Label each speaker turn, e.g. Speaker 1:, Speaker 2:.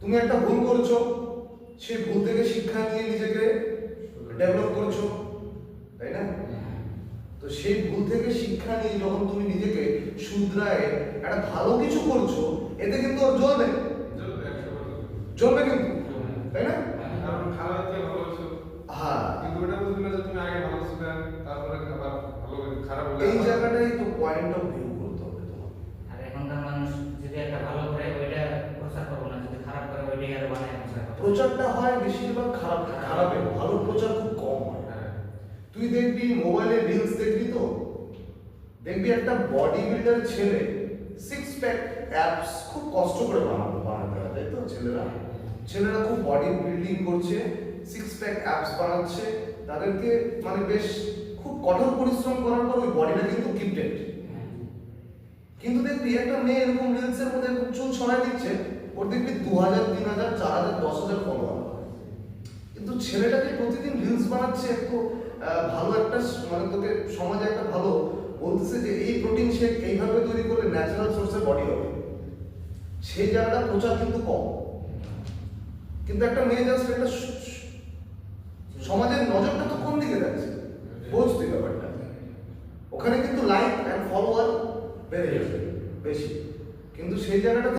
Speaker 1: তুমি একটা ভুল করছো, সেই ভুল থেকে শিক্ষা নিয়ে নিজেকে ডেভেলপ করছো, তাই না? তো সেই ভুল থেকে শিক্ষা নিয়ে যখন তুমি নিজেকে শুধরায় একটা ভালো কিছু করছো, এতে কিন্তু ওর জ্বলবে জ্বলবে কিন্তু, তাই না?
Speaker 2: কারণ খারাপ থেকে ভালো হয়েছে।
Speaker 1: হ্যাঁ,
Speaker 2: কিন্তু ওটা বুঝবে না যে তুমি আগে ভালো ছিলে, তারপরে আবার ভালো খারাপ হলে
Speaker 1: এই জায়গাটাই তো পয়েন্ট অফ ভিউ করতে হবে তোমাকে।
Speaker 3: আর এখনকার মানুষ যদি একটা ভালো করে ওইটা প্রচার করবো না, যদি খারাপ করে ওইটাই আরো বানায় প্রচার করবো।
Speaker 1: প্রচারটা হয় বেশিরভাগ খারাপের, ভালো প্রচার খুব কম হয়।
Speaker 2: হ্যাঁ।
Speaker 1: তুই দেখবি মোবাইলে রিলস দেখবি তো, দেখবি একটা বডি বিল্ডার ছেলে সিক্স প্যাক অ্যাপস খুব কষ্ট করে বানাতে হয়, তাই তো? ছেলেরা খুব বডি বিল্ডিং করছে, সিক্স প্যাক অ্যাপস বানাচ্ছে, তাদেরকে মানে বেশ খুব কঠোর পরিশ্রম করার পর ওই বডিটা কিন্তু গিফটেড। কিন্তু দেখবি একটা মেয়ে এরকম রিলসের মধ্যে খুব চুল ছড়াই দিচ্ছে, ওর দেখবি 2000, 3000, 4000, 10,000 ফলোয়ার। কিন্তু ছেলেটাকে প্রতিদিন রিলস বানাচ্ছে, একটু ভালো একটা মানে তোকে সমাজে একটা ভালো বলতেছে যে এই প্রোটিন শেক এইভাবে তৈরি করলে ন্যাচারাল সোর্সের বডি হবে, সেই জায়গাটা প্রচার কিন্তু কম। কিন্তু একটা মেয়ে জাস্ট একটা সমাজের নজরটা তো কোন দিকে যাচ্ছে বোঝ তুই ব্যাপারটা, ওখানে কিন্তু লাইক অ্যান্ড ফলোয়ার বেড়ে যাবে বেশি, কিন্তু সেই জায়গাটা